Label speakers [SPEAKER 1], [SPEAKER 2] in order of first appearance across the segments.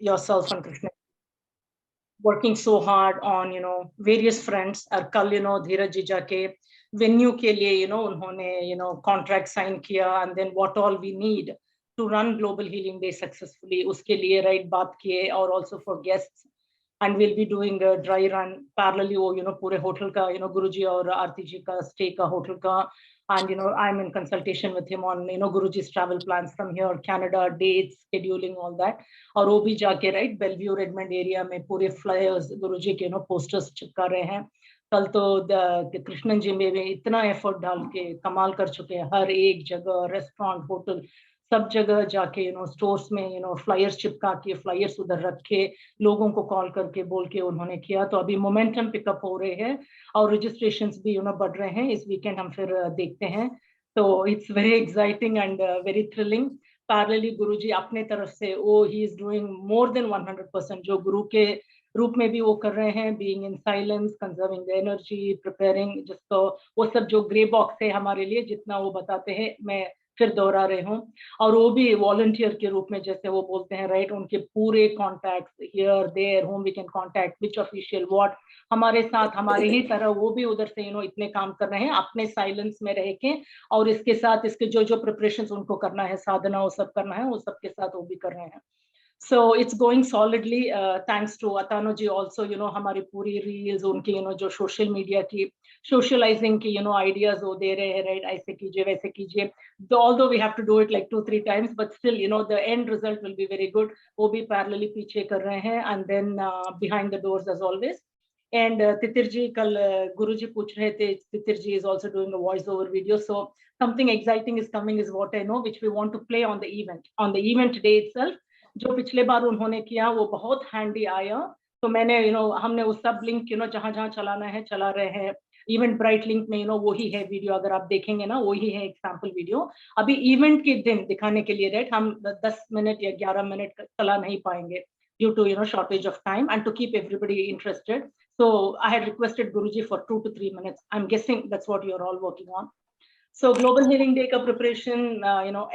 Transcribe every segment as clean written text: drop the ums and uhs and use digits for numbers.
[SPEAKER 1] yourself and Krishna working so hard on various fronts. और कल धीरज जी जाके venue के लिए उन्होंने contract sign किया, and then what all we need to run Global Healing Day successfully, उसके लिए right बात किए, और also for guests, and we'll be doing a dry run parallelly वो पूरे होटल का गुरुजी और आरती जी का स्टे का होटल का, and I'm in consultation with him on Guruji's travel plans from here, Canada, dates, scheduling, all that. और वो भी जाके राइट बेलव्यू रेडमंड एरिया में पूरे फ्लायर्स गुरुजी के पोस्टर्स चिपका रहे हैं. कल तो कृष्णन जी में भी इतना एफर्ट डाल के कमाल कर चुके हैं, हर एक जगह रेस्टोरेंट होटल सब जगह जाके स्टोर्स में फ्लायर्स चिपका के फ्लायर्स उधर रखे, लोगों को कॉल करके बोल के उन्होंने किया. तो अभी मोमेंटम पिकअप हो रहे हैं और रजिस्ट्रेशंस भी बढ़ रहे हैं. इस वीकेंड हम फिर देखते हैं. तो it's very exciting and very thrilling. Parallelly Guruji अपने तरफ से ही इज डूइंग मोर देन 100%, जो गुरु के रूप में भी वो कर रहे हैं, being in silence, conserving the energy, preparing, जिसको वो सब जो ग्रे बॉक्स है हमारे लिए, जितना वो बताते हैं मैं फिर दोहरा रहे हूँ. और वो भी वॉलंटियर के रूप में, जैसे वो बोलते हैं राइट, उनके पूरे contacts here there whom we can contact which official what, हमारे साथ हमारे ही तरह वो भी उधर से इतने काम कर रहे हैं अपने साइलेंस में रह के, और इसके साथ इसके जो प्रिपरेशंस उनको करना है, साधना वो सब करना है, वो सबके साथ वो भी कर रहे हैं. So it's going solidly, thanks to Atanu ji also, हमारी पूरी रील्स उनकी जो सोशल मीडिया की सोशलाइजिंग की आइडियाज वो दे रहे हैं राइट, ऐसे कीजिए वैसे कीजिए. Although we have to do it like 2-3 times, but still the end result will be very good. वो भी parallelly पीछे कर रहे हैं, and then behind the doors as always. And Titir जी कल गुरु जी पूछ रहे थे, तितिर जी is also doing a voice over video, so something exciting is coming is what I know, which we want to play on the event day itself. जो पिछले बार उन्होंने किया वो बहुत हैंडी आया, तो मैंने हमने उस सब लिंक जहां जहां चलाना है चला रहे हैं. इवेंट ब्राइट लिंक में वही है वीडियो, अगर आप देखेंगे ना वही है एक सैंपल वीडियो. अभी इवेंट के दिन दिखाने के लिए राइट हम 10 मिनट या 11 मिनट चला नहीं पाएंगे due to shortage of time and to keep everybody interested. So I had requested Guruji for 2 to 3 minutes. I'm guessing that's what you're all working on. So Global Healing Day का preparation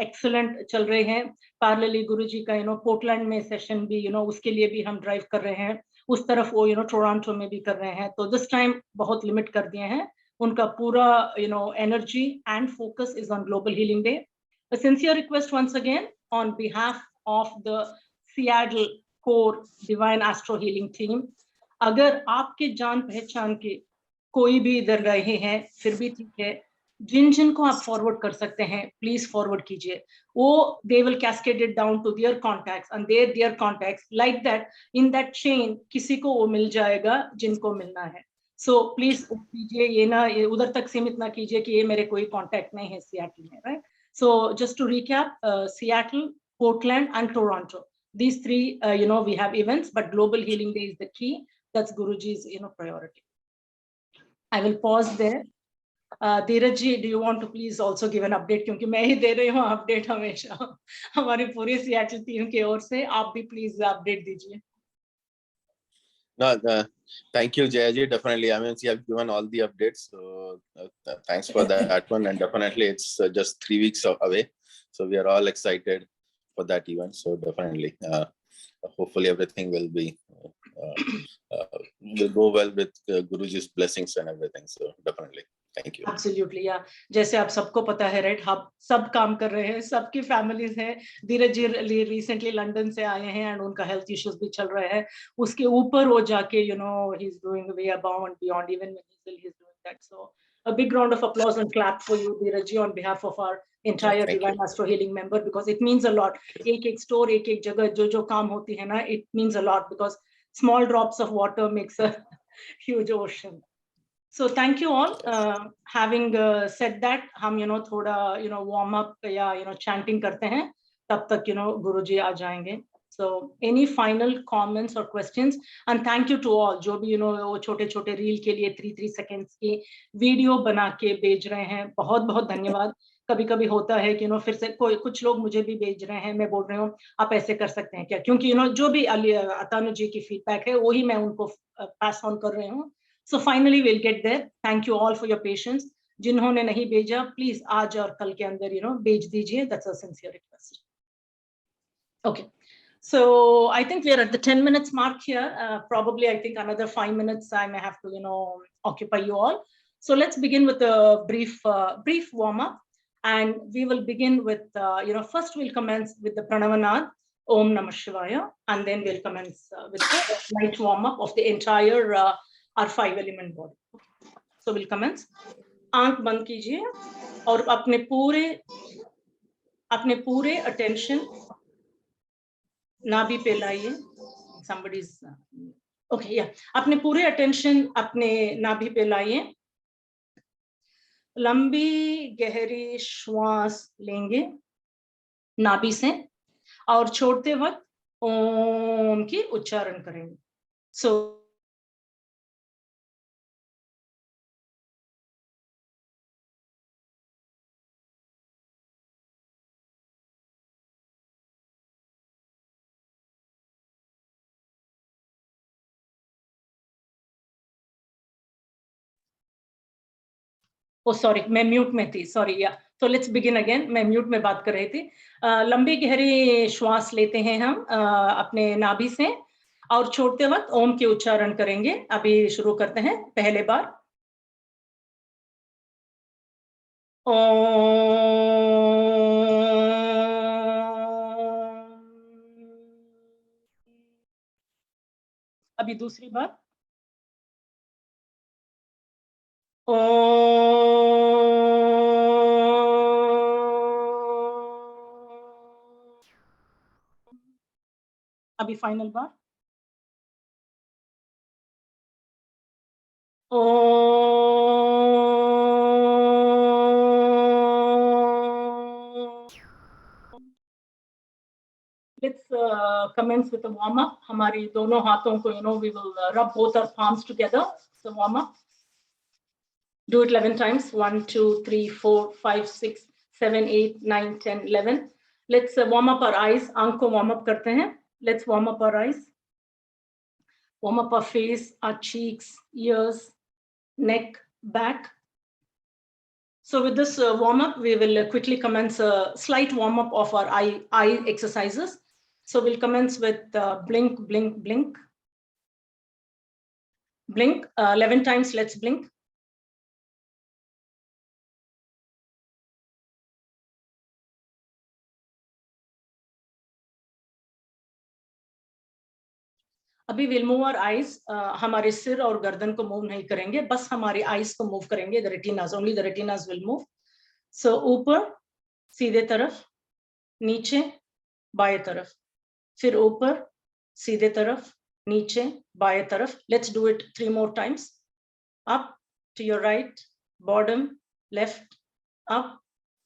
[SPEAKER 1] excellent चल रहे हैं. Parallelly गुरुजी का Portland में session भी उसके लिए भी हम ड्राइव कर रहे हैं, उस तरफ वो टोरंटो में भी कर रहे हैं. तो दिस टाइम बहुत लिमिट कर दिए हैं, उनका पूरा energy and focus is on global healing day. A sincere request once again on behalf of the Seattle core Divine Astro Healing team, अगर आपके जान पहचान के कोई भी इधर रहे हैं फिर भी ठीक है, जिनको आप फॉरवर्ड कर सकते हैं प्लीज फॉरवर्ड कीजिए. वो they will cascade it down to their contacts and their contacts, like that in that chain किसी को वो मिल जाएगा जिनको मिलना है. सो प्लीज कीजिए, ये ना उधर तक सीमित ना कीजिए कि ये मेरे कोई कॉन्टैक्ट नहीं है सियाटल में, right. So just to recap, Seattle, Portland and Toronto, these three we have events, but Global Healing Day is the key. That's Guruji's priority. I will pause there. Dheeraj ji, do you want to please also give an update, क्योंकि मैं ही दे रही हूँ update हमेशा हमारी पूरी Seattle team की ओर से, आप भी प्लीज अपडेट दीजिए.
[SPEAKER 2] No, thank you, Jaya ji. Definitely, I mean, you have given all the updates, so thanks for that one. And definitely, it's just 3 weeks away, so we are all excited for that event. So definitely, hopefully, everything will be will go well with Guruji's blessings and everything. So definitely, thank you.
[SPEAKER 1] Absolutely, yeah. जैसे आप सबको पता है right, हम सब काम कर रहे हैं, सबकी फैमिलीज हैं. धीरज जी रिसेंटली लंदन से आए हैं एंड उनका हेल्थ इश्यूज भी चल रहे हैं. उसके ऊपर वो जाके he is doing way above and beyond, even when he is doing that. So a big round of applause and clap for you, Dhiraj ji, on behalf of our entire Divine Astro Healing member, because it means a lot. एक store, एक जगह जो काम होती है ना, it means a lot, because small drops of water makes a huge ocean. So thank you all. Having said that, हम थोड़ा warm up या chanting करते हैं, तब तक गुरुजी आ जाएंगे. So any final comments or questions? And thank you to all जो भी वो छोटे-छोटे रील के लिए 3-3 seconds की वीडियो बना के भेज रहे हैं, बहुत-बहुत धन्यवाद. कभी-कभी होता है कि फिर से कुछ लोग मुझे भी भेज रहे हैं, मैं बोल रही हूँ आप ऐसे कर सकते हैं क्या, क्योंकि जो भी अतानु जी की फीडबैक है वही मैं उनको पास ऑन कर रही हूँ. So finally we'll get there. Thank you all for your patience. जिन्होंने नहीं भेजा प्लीज आज और कल के अंदर भेज दीजिए. That's a sincere request. Okay. So I think we are at the 10 minutes mark here. Probably I think another 5 minutes I may have to, occupy you all. So let's begin with a brief warm up, and we will begin with, first we'll commence with the Pranavanad, Om Namah Shivaya, and then we'll commence with the light warm up of the entire our 5 element body. So we'll commence. आंख बंद कीजिए और अपने पूरे attention नाभि पे लाइए. Somebody's okay, yeah. अपने पूरे attention अपने नाभि पे लाइए. लंबी गहरी श्वास लेंगे नाभि से और छोड़ते वक्त ओम की उच्चारण करेंगे. So सॉरी, मैं म्यूट में थी, सॉरी. या तो लेट्स बिगिन अगेन. मैं म्यूट में बात कर रही थी. लंबी गहरी श्वास लेते हैं हम अपने नाभि से और छोड़ते वक्त ओम के उच्चारण करेंगे. अभी शुरू करते हैं. पहले बार अभी दूसरी बार अभी final bar Let's commence with a warm up. हमारी दोनों हाथों को, we will rub both our palms together. So warm up. Do it 11 times. 1, 2, 3, 4, 5, 6, 7, 8, 9, 10, 11. Let's warm up our eyes. आंख को warm up करते हैं. Let's warm up our eyes. Warm up our face, our cheeks, ears, neck, back. So with this warm up, we will quickly commence a slight warm up of our eye exercises. So we'll commence with blink, blink, blink. Blink 11 times. Let's blink. अभी we'll move our eyes. हमारे सिर और गर्दन को move नहीं करेंगे, बस हमारी eyes को मूव करेंगे. The retinas, only the retinas will move. So ऊपर सीधे तरफ, नीचे बाएं तरफ, फिर ऊपर सीधे तरफ, नीचे बाएं तरफ. Let's do it 3 more times. Up to your right, bottom, left, up,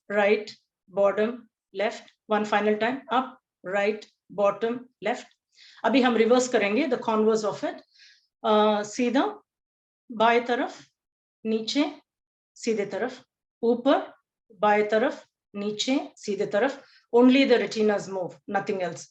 [SPEAKER 1] right, bottom, left. One final time. Up, right, bottom, left. अभी हम रिवर्स करेंगे, the converse of it. सीधा बाएं तरफ, नीचे सीधे तरफ, ऊपर बाएं तरफ, नीचे सीधे तरफ. Only the retinas move, nothing else.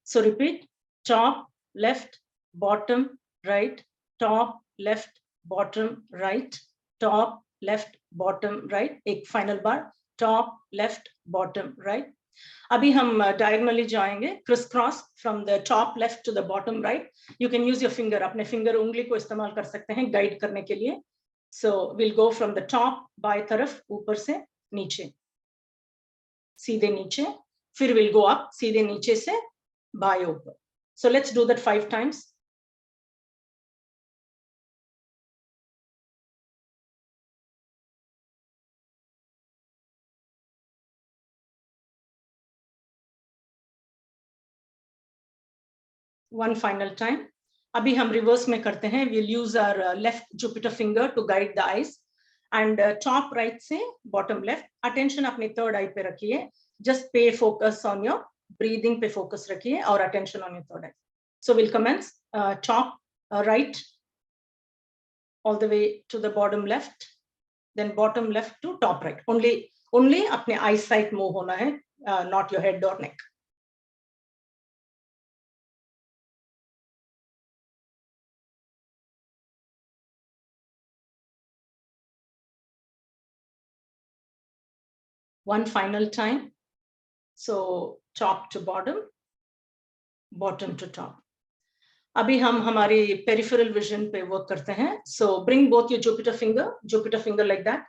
[SPEAKER 1] So repeat. Top, left, bottom, right, top, left, bottom, right, top, left, bottom, right. एक final बार. Top, left, bottom, right. अभी हम diagonally जाएंगे, crisscross from the top left to the bottom right. You can use your finger. अपने finger उंगली को इस्तेमाल कर सकते हैं guide करने के लिए. So we'll go from the top बाएं तरफ, ऊपर से नीचे, सीधे नीचे, फिर we'll go up, सीधे नीचे से बाएं ऊपर. So let's do that 5 times. One final time. अभी हम reverse में करते हैं. We'll use our left Jupiter finger to guide the eyes. And top right से bottom left. Attention अपनी third eye पे रखिए. Just pay focus on your breathing पे focus रखिए और attention on your third eye. So we'll commence top right all the way to the bottom left, then bottom left to top right. Only अपने eyesight move होना है, not your head or neck. One final time. So top to bottom, bottom to top. अभी हम हमारी peripheral vision पे work करते हैं. So bring both your Jupiter finger like that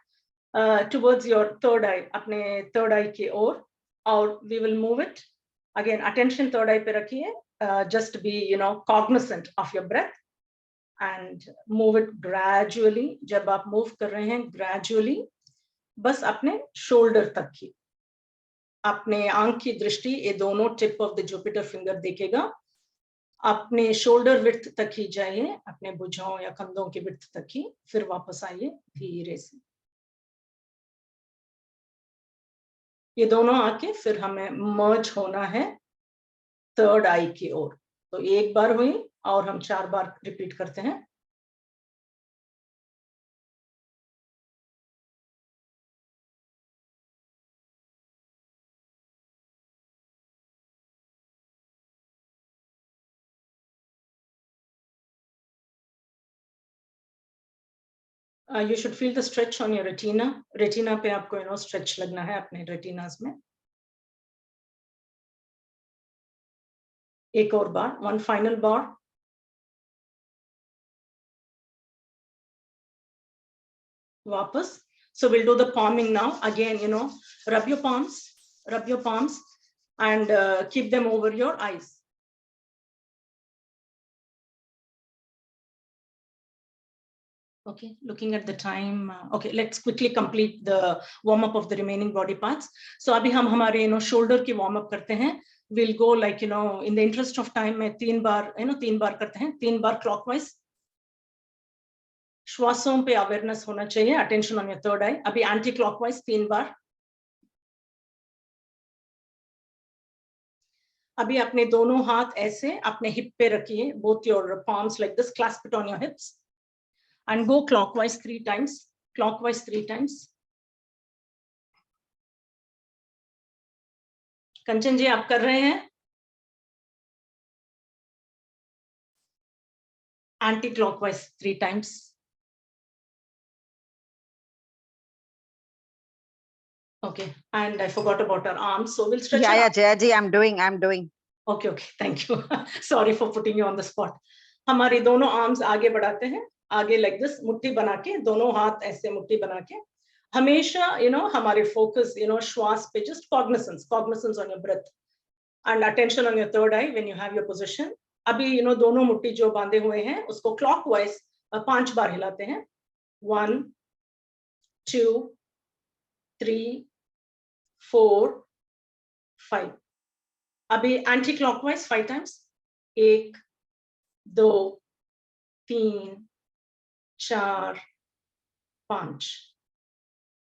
[SPEAKER 1] towards your third eye, अपने third eye की ओर, और we will move it. Again, attention third eye पे रखिए. Just be, cognizant of your breath and move it gradually. जब आप move कर रहे हैं gradually, बस अपने shoulder तक ही, अपने आंख की दृष्टि ये दोनों tip of the Jupiter finger देखेगा. अपने शोल्डर विड्थ तक ही जाइए, अपने भुजाओं या कंधों की विड्थ तक ही, फिर वापस आइए धीरे से. ये दोनों आके फिर हमें मर्ज होना है थर्ड आई की ओर. तो एक बार हुई और हम 4 बार रिपीट करते हैं. You should feel the stretch on your retina. Retina पे आपको stretch लगना है अपने retinas में. एक और बार, one final bar. वापस. So we'll do the palming now. Again, rub your palms and keep them over your eyes. Okay, looking at the time. Okay, let's quickly complete the warm up of the remaining body parts. So अभी हम हमारे shoulder की warm up करते हैं. We'll go like in the interest of time में 3 बार 3 बार करते हैं. 3 बार clockwise. श्वासों पे अवेयरनेस होना चाहिए. Attention on your third eye. अभी anti clockwise 3 बार. अभी अपने दोनों हाथ ऐसे अपने हिप पे रखिए. Both your palms like this, clasp it on your hips. And go clockwise 3 times. Clockwise 3 times. कंचन जी आप कर रहे हैं? Anti-clockwise 3 times. Okay, and I forgot about our arms, so we'll stretch.
[SPEAKER 3] Yeah, Jayaji, I'm doing.
[SPEAKER 1] Okay, thank you. Sorry for putting you on the spot. हमारी दोनों arms आगे बढ़ाते हैं. आगे like this, मुट्ठी बना के, दोनों हाथ ऐसे मुट्ठी बना के. हमेशा, हमारे focus, श्वास पे, just cognizance on your breath. And attention on your third eye when you have your position. अभी, दोनों मुट्ठी जो बांधे हुए हैं, उसको clockwise 5 बार हिलाते हैं. 1, 2, 3, 4, 5. अभी एंटी क्लॉकवाइज 5 times. 1, 2, 3, 4, 5.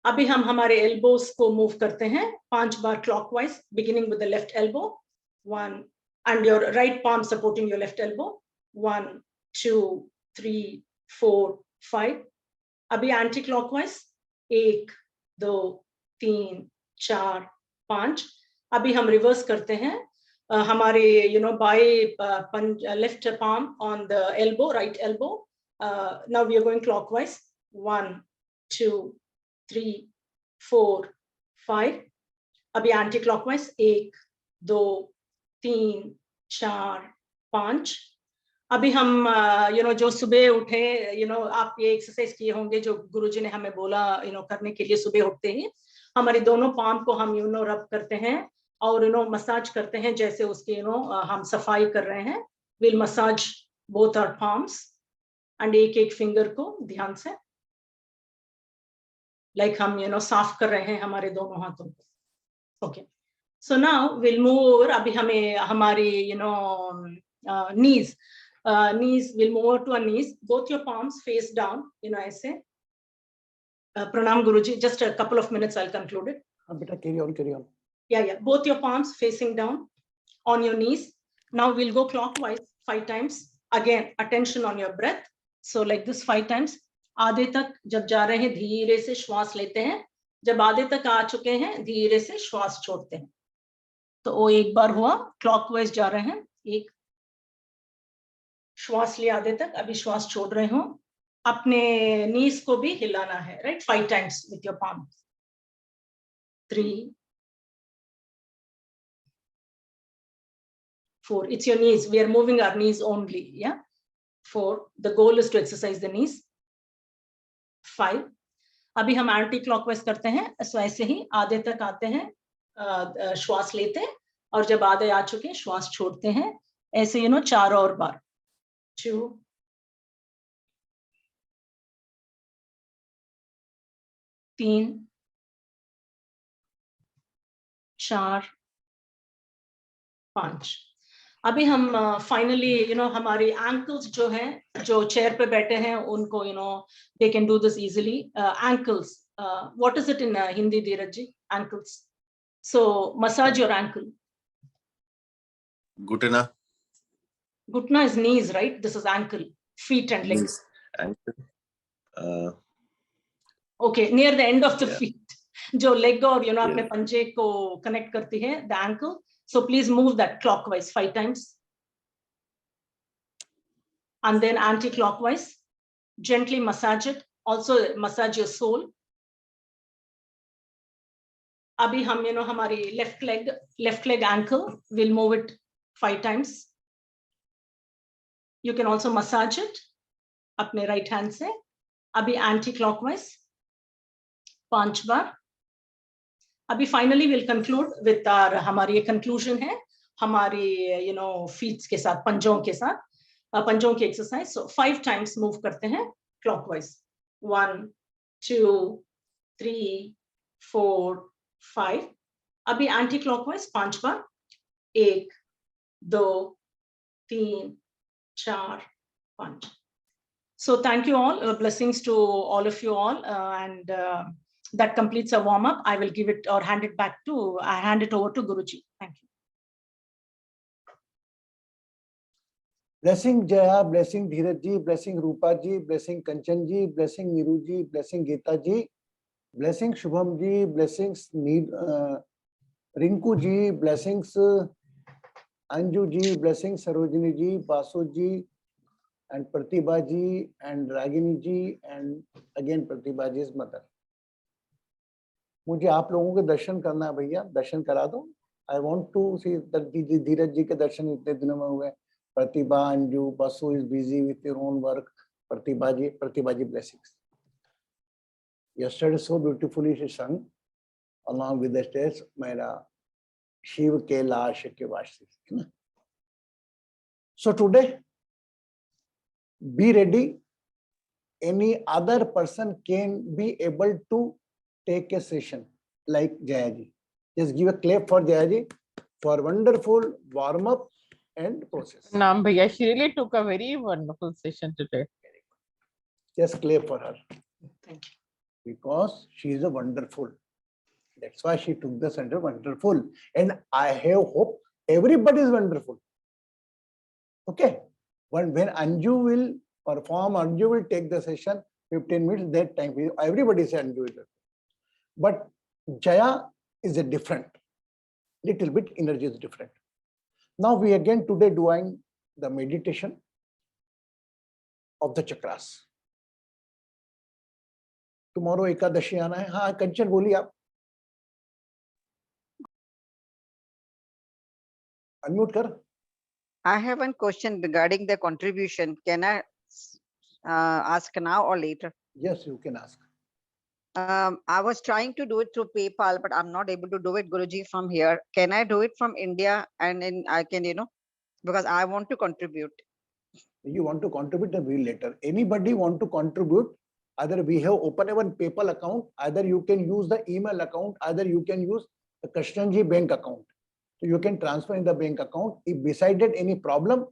[SPEAKER 1] अभी हम हमारे एल्बोस को मूव करते हैं 5 बार clockwise, beginning with the left elbow. 1 and your right palm supporting your left elbow. 1, 2, 3, 4, 5. अभी एंटी क्लॉकवाइज 1, 2, 3, 4, 5. अभी हम रिवर्स करते हैं. हमारे बाएं left palm on the elbow, right elbow. Now we are going clockwise. 1, 2, 3, 4, 5. अभी एंटी क्लॉकवाइज 1, 2, 3, 4, 5. अभी हम जो सुबह उठे, आप ये एक्सरसाइज किए होंगे जो गुरुजी ने हमें बोला करने के लिए. सुबह उठते ही हमारी दोनों पाम को हम रब करते हैं और मसाज करते हैं जैसे उसके हम सफाई कर रहे हैं. Will massage both our palms and एक फिंगर को ध्यान से लाइक हम साफ कर रहे हैं हमारे दोनों हाथों को. Okay, so now will move over. अभी हमें हमारी knees will move over to our knees. Both your palms face down, ऐसे. Pranam Guruji, just a couple of minutes, I'll conclude it.
[SPEAKER 4] Beta, carry on.
[SPEAKER 1] Yeah. Both your palms facing down on your knees. Now we'll go clockwise 5 times. Again, attention on your breath. So like this 5 times. आधे तक जब जा रहे हैं धीरे से श्वास लेते हैं. जब आधे तक आ चुके हैं धीरे से श्वास छोड़ते हैं. तो वो एक बार हुआ. क्लॉकवाइज जा रहे हैं. एक श्वास लिया आधे तक, अभी श्वास छोड़ रहे हो. अपने नीज को भी हिलाना है, right? 5 times with your palm. 3, 4. It's your knees. We are moving our knees only. Yeah. 4. The goal is to exercise the knees. 5. अभी हम एंटी क्लॉकवाइज करते हैं, सो ऐसे ही आधे तक आते हैं, श्वास लेते हैं, और जब आधे आ चुके श्वास छोड़ते हैं, ऐसे 4 और बार. 2, 3, 4, 5. अभी हम फाइनली हमारी एंकल्स जो हैं, जो चेयर पे बैठे हैं, उनको they can do this easily. Ankles, what is it in Hindi, Dheeraj ji? Ankles. So massage your ankle.
[SPEAKER 2] Gutna.
[SPEAKER 1] Gutna is knees, right? This is ankle, feet and legs.
[SPEAKER 2] Ankle.
[SPEAKER 1] Okay, near the end of the feet. जो leg और अपने
[SPEAKER 2] Yes.
[SPEAKER 1] पंजे को connect करती है, the ankle. So please move that clockwise 5 times. And then anti-clockwise. Gently massage it. Also massage your sole. अभी हम हमारी left leg ankle, we'll move it 5 times. You can also massage it अपने right hand से. अभी anti-clockwise 5 बार. अभी finally we'll conclude with our हमारी ये conclusion है हमारी feet के साथ, पंजों के साथ, पंजों की exercise. So 5 times move करते हैं clockwise. 1, 2, 3, 4, 5. अभी anti-clockwise 5 bar. 1, 2, 3, 4, 5. So thank you all. Blessings to all of you all, and that completes a warm up. I will give it or hand it over to Guruji. Thank you.
[SPEAKER 4] Blessing Jaya, blessing Dheeraj ji, blessing Rupa ji, blessing Kanchan ji, blessing Niru ji, blessing Geeta ji, blessing Shubham ji, blessings Rinku ji, blessings Anju ji, blessings Sarojini ji, Basu ji, and Pratibha ji, and Ragini ji, and again Pratibha ji's mother. मुझे आप लोगों के दर्शन करना है भैया, दर्शन करा दो. I want to see that धीरज जी के दर्शन इतने दिनों में हुए. Pratibha, Anju, Basu is busy with your own work. Pratibha ji blessings. Yesterday so beautifully she sang along with the stage, मेरा शिव के लाश के वासी. So today, be ready. Any other person can be able to take a session like Jaya ji. Just give a clap for Jaya ji for wonderful warm up and process.
[SPEAKER 5] Naam bhaiya, she really took a very wonderful session today.
[SPEAKER 4] Just clap for her.
[SPEAKER 1] Thank you.
[SPEAKER 4] Because she is a wonderful. That's why she took the center wonderful. And I have hope everybody is wonderful. Okay. When Anju will perform, Anju will take the session 15 minutes, that time everybody say Anju is. But Jaya is a different. Little bit energy is different. Now we again today doing the meditation of the chakras. Tomorrow Ekadashi आना है. हाँ कंचन बोलिए आप. Unmute कर.
[SPEAKER 3] I have one question regarding the contribution. Can I ask now or later?
[SPEAKER 4] Yes, you can ask.
[SPEAKER 3] I was trying to do it through PayPal, but I'm not able to do it, Guruji, from here. Can I do it from India? And then I can, because I want to contribute.
[SPEAKER 4] You want to contribute, then we'll later. Anybody want to contribute, either we have opened one PayPal account, either you can use the email account, either you can use the Krishnaji bank account. So you can transfer in the bank account. If decided any problem,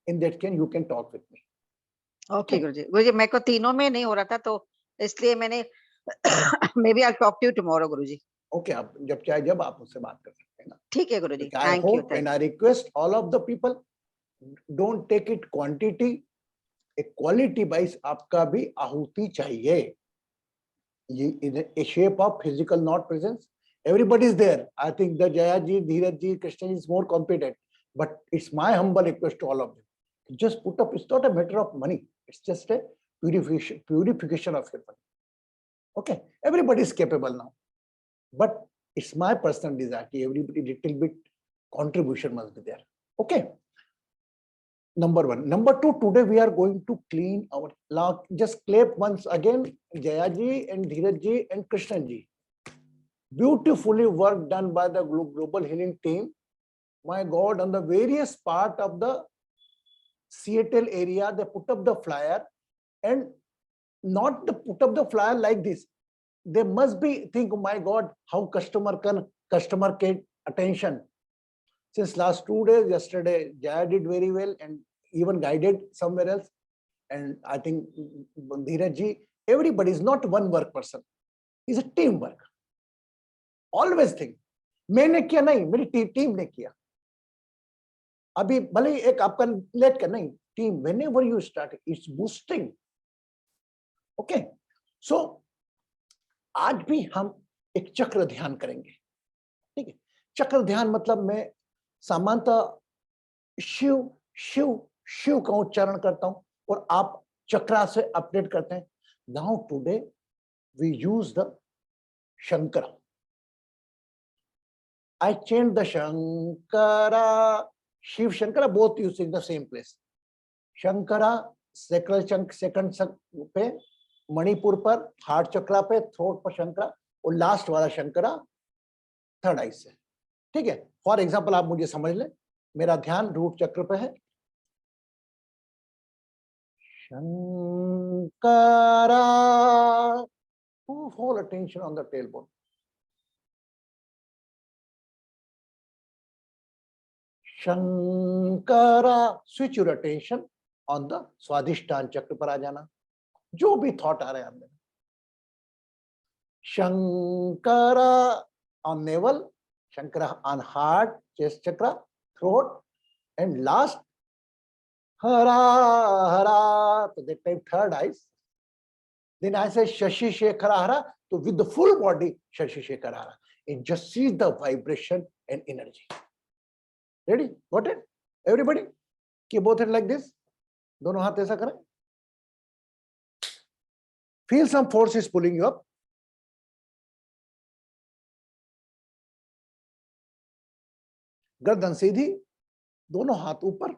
[SPEAKER 4] in that case, you can talk with me.
[SPEAKER 3] Okay, Guruji. Guruji, मेरे को तीनों में नहीं हो रहा था, तो इसलिए मैंने maybe I'll talk to you tomorrow, Guruji.
[SPEAKER 4] Okay, आप जब चाहे जब आप मुझसे बात कर सकते हैं ना.
[SPEAKER 3] ठीक है, Guruji.
[SPEAKER 4] I
[SPEAKER 3] Thank you.
[SPEAKER 4] hope and I request all of the people, don't take it quantity, a quality wise आपका भी आहुति चाहिए. In a shape of physical not presence. Everybody is there. I think the Jaya ji, Dheeraj ji, Krishna ji is more competent. But it's my humble request to all of them. Just put up, it's not a matter of money. It's just a purification of your money. Okay, everybody is capable now. But it's my personal desire that everybody little bit contribution must be there. Okay. Number one. Number two, today we are going to clean our lock. Just clap once again, Jayaji and Dheerajji and Krishnanji. Beautifully work done by the Global Healing team. My God, on the various part of the Seattle area, they put up the flyer, and not the put up the flyer like this. They must be think, oh my God, how customer get attention. Since last 2 days, yesterday, Jaya did very well and even guided somewhere else. And I think Dheerajji, everybody is not one work person. It's a teamwork. Always think, मैंने किया नहीं, मेरी team ने किया. अभी भले एक आपका लेट का नहीं, team, whenever you start, it's boosting. Okay. So, आज भी हम एक चक्र ध्यान करेंगे. ठीक है. चक्र ध्यान मतलब मैं सामान्यतः शिव शिव शिव का उच्चारण करता हूं और आप चक्रा से अपडेट करते हैं. Now today we use the Shankara. I chant the Shankara, Shiv Shankara, both using the same place. Shankara, second पे, मणिपुर पर, हार्ट चक्रा पे, थ्रोट पर शंकरा, और लास्ट वाला शंकरा थर्ड आई से. ठीक है. फॉर एग्जाम्पल आप मुझे समझ लें, मेरा ध्यान रूट चक्र पे है. Shankara, full attention on the tailbone. Shankara, switch your attention on the Swadhisthana चक्र पर आ जाना. जो भी थॉट आ रहे हैं अंदर. Shankara on navel, Shankara on heart, chest chakra, throat, and last Hara Hara. So that time third eyes. Then I say Shashi Shekhara Hara. So with the full body, Shashi Shekhara Hara. And just see the vibration and energy. Ready? Got it? Everybody? Keep both hands like this. दोनों हाथ ऐसा करें. Feel some force is pulling you up. गर्दन सीधी, दोनों हाथ ऊपर.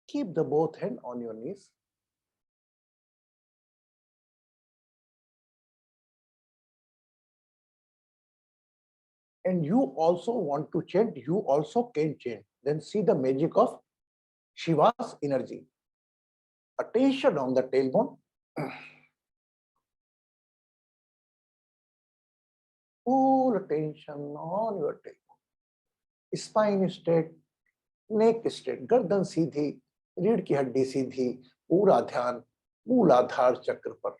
[SPEAKER 4] Keep the both hand on your knees. And you also want to chant, you also can chant. Then see the magic of Shiva's energy. Attention on the tailbone. Full attention on your tailbone. Spine straight, neck straight, गर्दन सीधी, रीढ़ की हड्डी सीधी, पूरा ध्यान मूलाधार चक्र पर.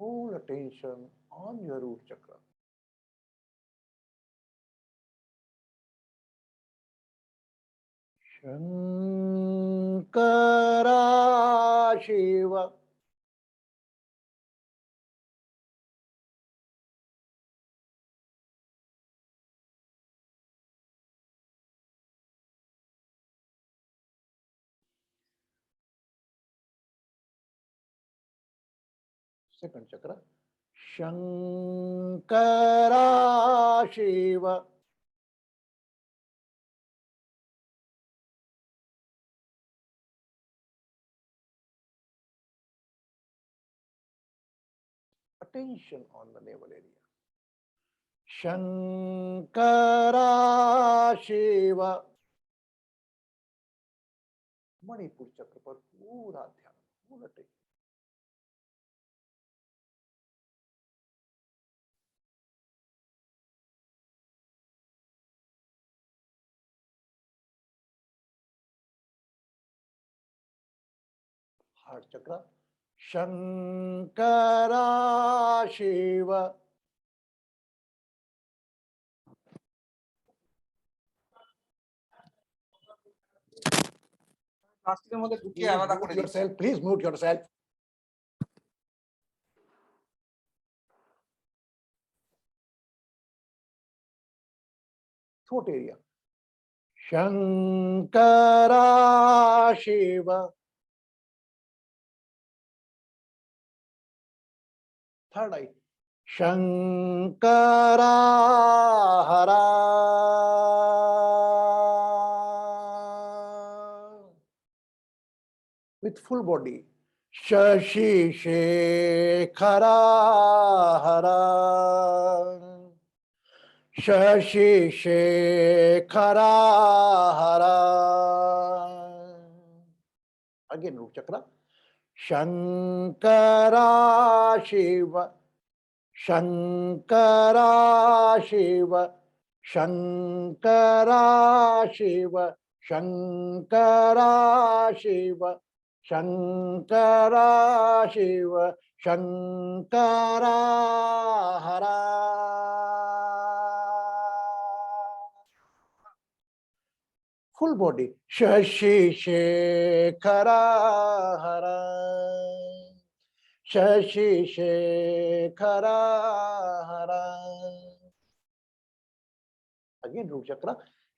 [SPEAKER 4] Full attention on your root chakra. Shankara Shiva. Second chakra. Shankara Shiva. Attention on the navel area. Shankara Shiva. Manipur चक्र पर पूरा ध्यान, full attention. heart chakra. Shankara Shiva.
[SPEAKER 6] প্লাস্টিকের মধ্যে ঢুকিয়ে
[SPEAKER 4] Please
[SPEAKER 6] আলাদা
[SPEAKER 4] mute
[SPEAKER 6] করে দিচ্ছি।
[SPEAKER 4] yourself. Please mute yourself. Throat area. Shankara Shiva. Third eye. Shankara Hara. With full body. Shashi Shekhara Hara. Shashi Shekhara Hara. Again, root chakra. Shankara Shiva. Shankara Shiva. Shankara Shiva. Shankara Shiva. Shankara Shiva. Shankara Hara. Full body. Shashi Shekhara Hara. Shashi Shekhara Hara. Again, root chakra.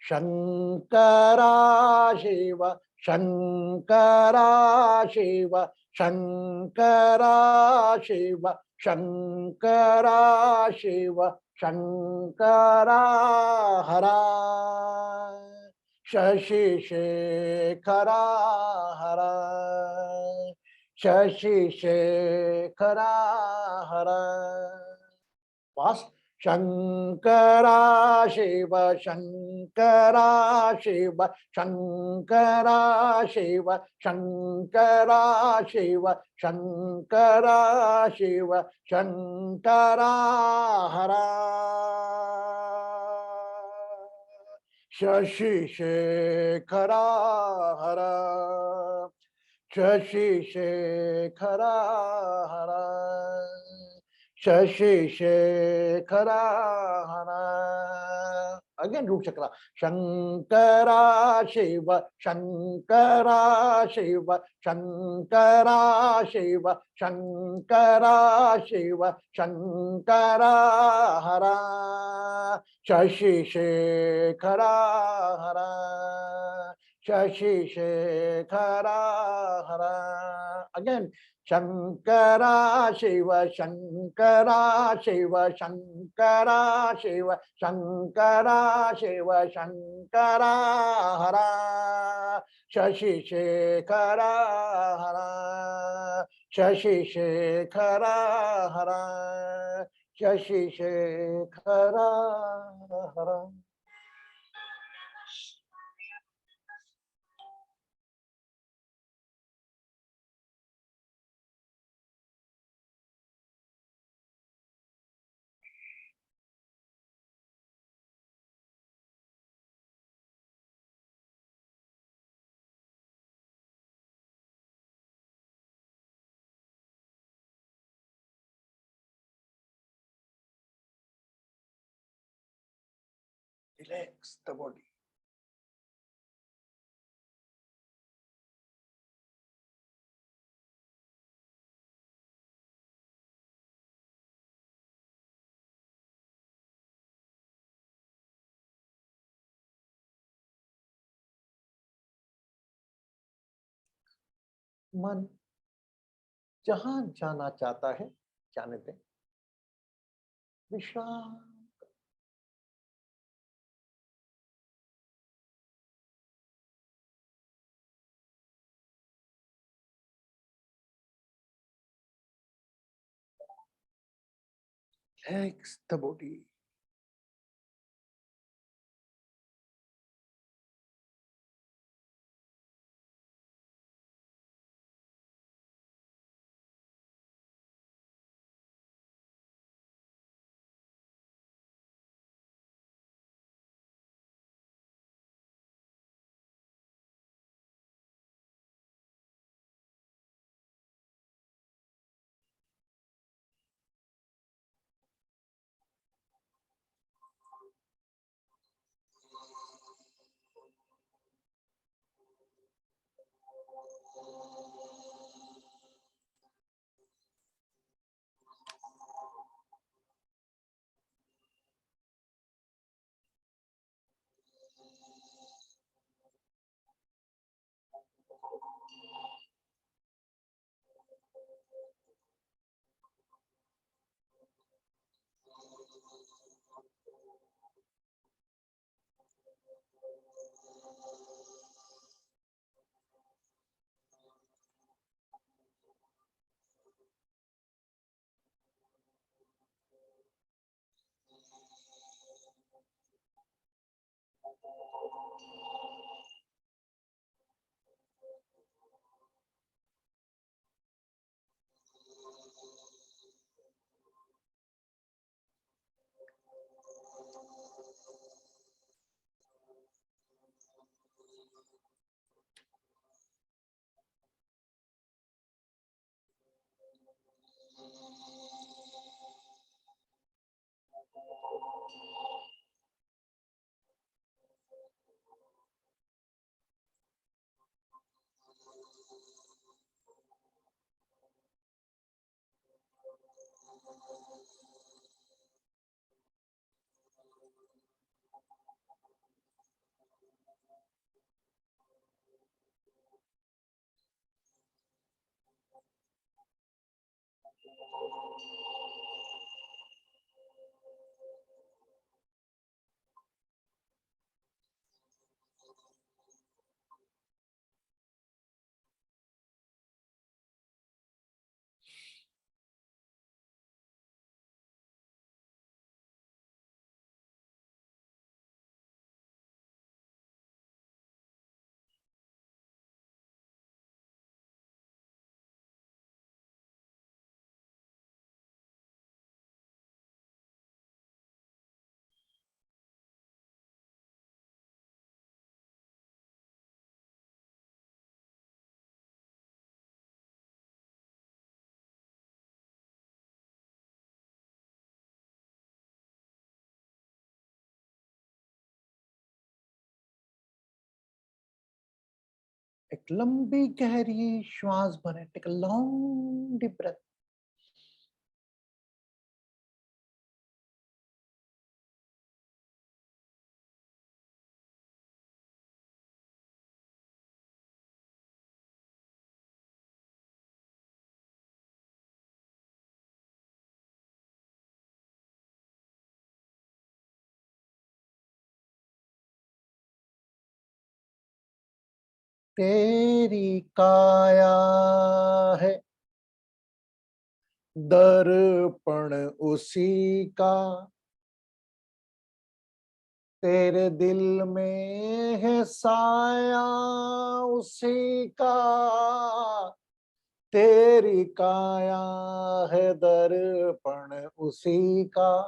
[SPEAKER 4] Shankara Shiva. Shankara Shiva. Shankara Shiva. Shankara Shiva. Shankara Hara. Shashi Shekhara Hara. Shashi Shekhara Hara. Fast. Shankara Shiva. Shankara Shiva. Shankara Shiva. Shankara Shiva. Shankara Shiva. Shankara Hara. Shashi Shekhara Hara. Shashi Shekhara Hara. Shashi Shekhara Hara. Again, root chakra. Shankara Shiva. Shankara Shiva. Shankara Shiva. Shankara Shiva. Shankara Hara. Shashi Shekhara Hara. Shashi Shekhara Hara. Again, Shankara Shiva. Shankara Shiva. Shankara Shiva. Shankara Shiva. Shankara Hara. Shashi Shekhara Hara. Shashi Shekhara Hara. Shashi Shekhara Hara. Relax the body. मन जहां जाना चाहता है जाने दें। विश्राम। Relax the body. एक लंबी गहरी श्वास भरें, take a long deep breath. तेरी काया है दर्पण उसी का, तेरे दिल में है साया उसी का, तेरी काया है दर्पण उसी का,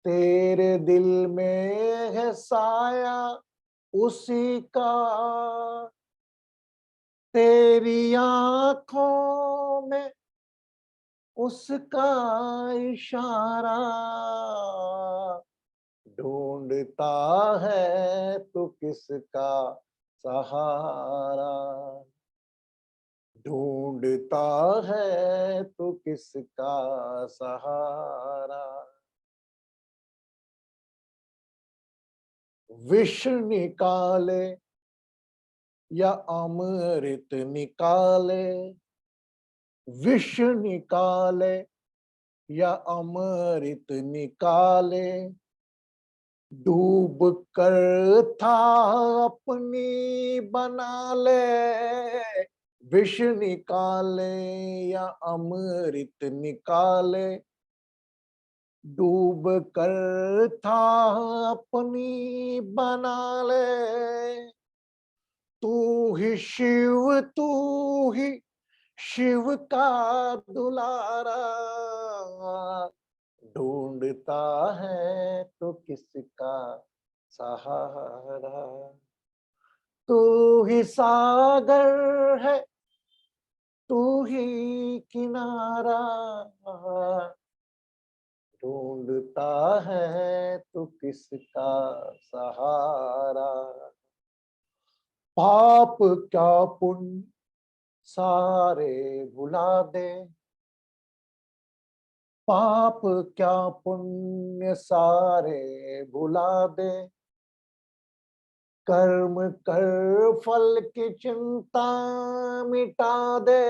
[SPEAKER 4] तेरे दिल में है साया उसी का, तेरी आंखों में उसका इशारा, ढूंढता है तू किसका सहारा, ढूंढता है तू किसका सहारा। विष निकाले या अमृत निकाले, विष निकाले या अमृत निकाले, डूब कर था अपनी बना ले, विष निकाले या अमृत निकाले, डूब कर था अपनी बना ले, तू ही शिव तू ही शिव का दुलारा, ढूंढता है तो किसका सहारा, तू ही सागर है तू ही किनारा, ढूंढता है तो किसका सहारा। पाप क्या पुण्य सारे भुला दे, पाप क्या पुण्य सारे भुला दे, कर्म कर फल की चिंता मिटा दे,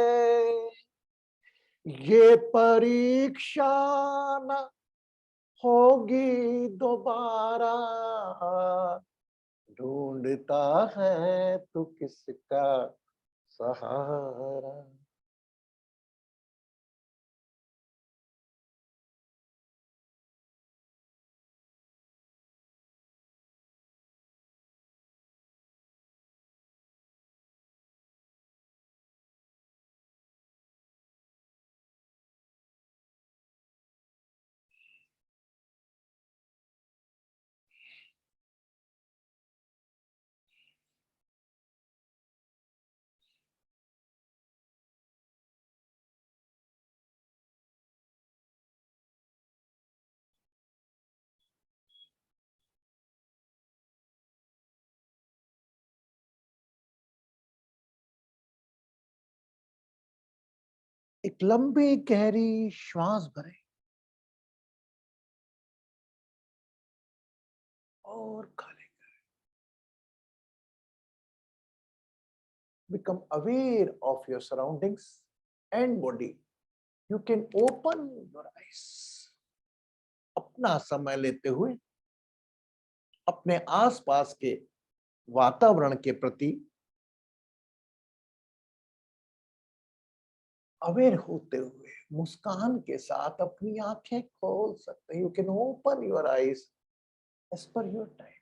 [SPEAKER 4] ये परीक्षा न होगी दोबारा, ढूंढता है तू किसका सहारा। एक लंबी गहरी श्वास भरें और खाली करें। Become aware of your surroundings and body. You can open your eyes. अपना समय लेते हुए अपने आसपास के वातावरण के प्रति अवेयर होते हुए मुस्कान के साथ अपनी आंखें खोल सकते हैं। You can open your eyes as per your time.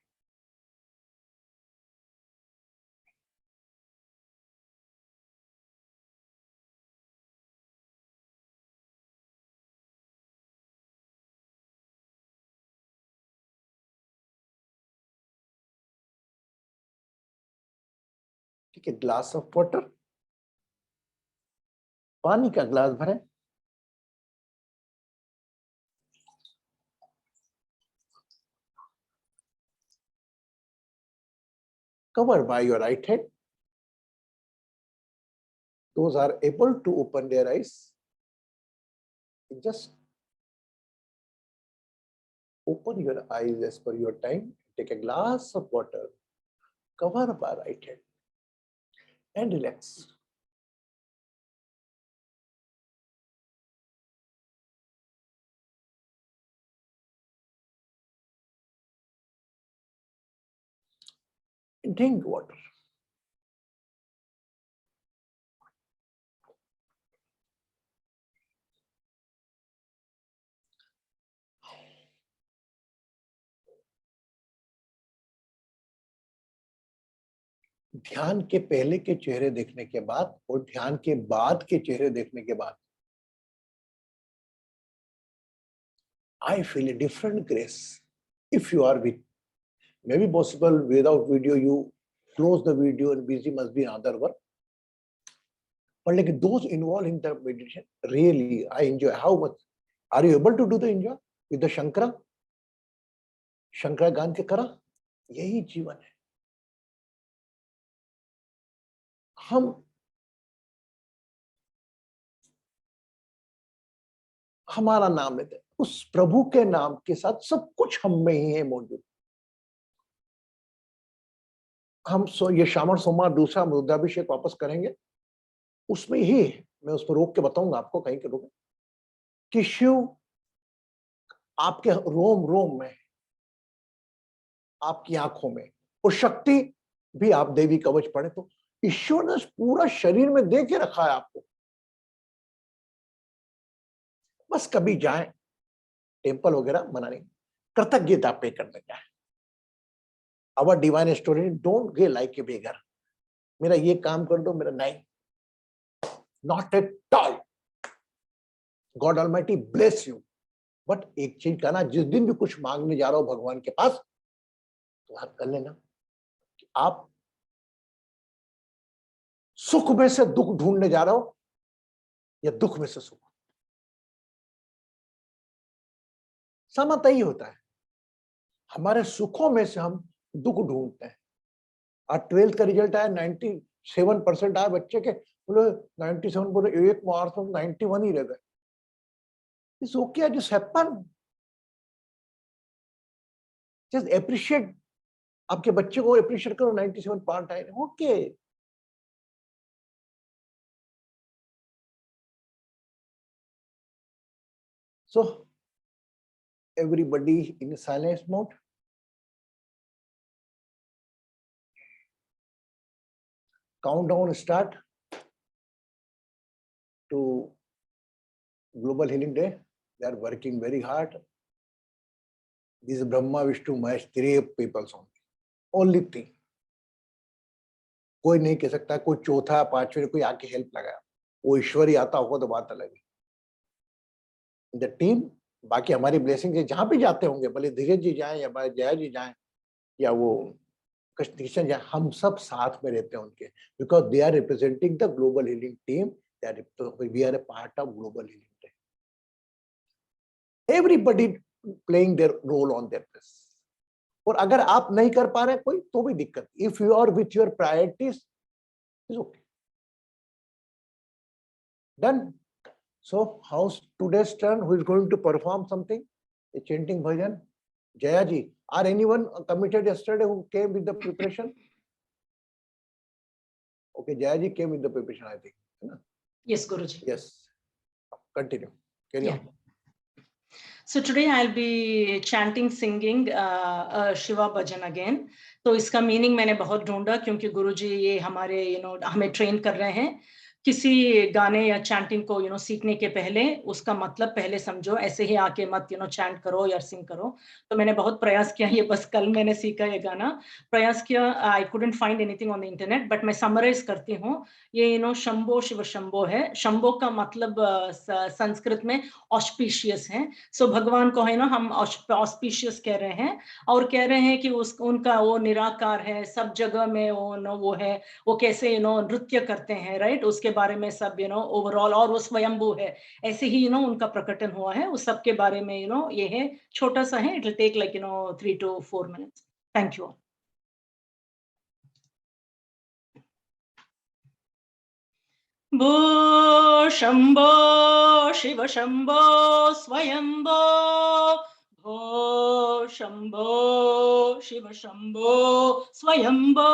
[SPEAKER 4] ठीक है, ग्लास ऑफ वाटर, पानी का ग्लास भरें। Covered by your right hand. Those are able to open their eyes. Just open your eyes as per your time. Take a glass of water, cover by right hand, and relax. Drink water. ध्यान के पहले के चेहरे देखने के बाद और ध्यान के बाद के चेहरे देखने के बाद I feel a different grace. If you are with, maybe possible without video, you close the video and busy must be another work. But like those involved in the meditation, really, I enjoy. How much? Are you able to do the enjoy with the Shankara? Shankara गान के करा, यही जीवन है। हम हमारा नाम लेते हैं, उस प्रभु के नाम के साथ सब कुछ हम में ही है मौजूद। हम ये श्रावण सोमवार दूसरा रुद्राभिषेक वापस करेंगे, उसमें ही मैं उस पर रोक के बताऊंगा आपको, कहीं के रोक कि शिव आपके रोम रोम में, आपकी आंखों में, और शक्ति भी आप देवी कवच पढ़े तो ईश्वर ने पूरा शरीर में दे के रखा है आपको। बस कभी जाए टेम्पल वगैरह मना नहीं, कृतज्ञता पे करने जाए। Our divine story, don't go like a beggar, मेरा ये काम कर दो, मेरा नहीं, not at all. God almighty bless you. But एक चीज करना, जिस दिन भी कुछ मांगने जा रहा हो भगवान के पास, तो आप कर लेना कि आप सुख में से दुख ढूंढने जा रहे हो या दुख में से सुख। समझ ही होता है, हमारे सुखों में से हम दुख ढूंढते हैं। आज 12th का रिजल्ट आया, 97% आया बच्चे के, बोले 97 बोले, एक मार्क्स में 91 ही रह गए। It's okay, just happen. Just appreciate, आपके बच्चे को appreciate करो, 97 पार्ट आए, okay. So everybody in a silence mode. Countdown start to Global Healing Day. They are working very hard. This is Brahma, Vishnu, Mahesh, 3 people only 3. कोई नहीं कह सकता कोई चौथा पांचवें कोई आके हेल्प लगाया, वो ईश्वर ही आता होगा तो बात अलग है। द टीम, बाकी हमारी ब्लेसिंग है, जहां भी जाते होंगे, भले धीरज जी जाएं या जया जी जाएं या वो कृष्ण जाए, हम सब साथ में रहते हैं उनके, because they are representing the global healing team, we are a part of global healing day. Everybody playing their role on their place. और अगर आप नहीं कर पा रहे कोई, तो भी दिक्कत, if you are with your priorities is okay, done. So how's today's turn? Who is going to perform something? A chanting bhajan? Jaya ji, are anyone committed yesterday who came with the preparation? Okay, Jaya ji came with the preparation, I think.
[SPEAKER 1] Yes, Guruji.
[SPEAKER 4] Yes. Continue. Carry on.
[SPEAKER 1] So today I'll be chanting, singing Shiva Bhajan again. तो इसका meaning मैंने बहुत ढूंढा क्योंकि गुरुजी ये हमारे हमें train कर रहे हैं किसी गाने या चैंटिंग को सीखने के पहले उसका मतलब पहले समझो, ऐसे ही आके मत चैंट करो या सिंग करो। तो मैंने बहुत प्रयास किया, ये बस कल मैंने सीखा ये गाना, प्रयास किया। I couldn't find anything on the internet, but मैं समराइज करती हूँ। ये शंभो शिव शंभो है। शंभो का मतलब संस्कृत में ऑस्पिशियस है। सो भगवान को हम ऑस्पिशियस कह रहे हैं और कह रहे हैं कि उनका वो निराकार है, सब जगह में वो है, वो कैसे नृत्य करते हैं, राइट, उसके बारे में सब ओवरऑल, और वो स्वयंभू है, ऐसे ही उनका प्रकटन हुआ है, उस सब के बारे में ये है, छोटा सा है, it will take like 3 to 4 minutes. Thank you. भो शंभो शिव शंभो स्वयंभो, भो शंभो शिव शंभो स्वयंभो,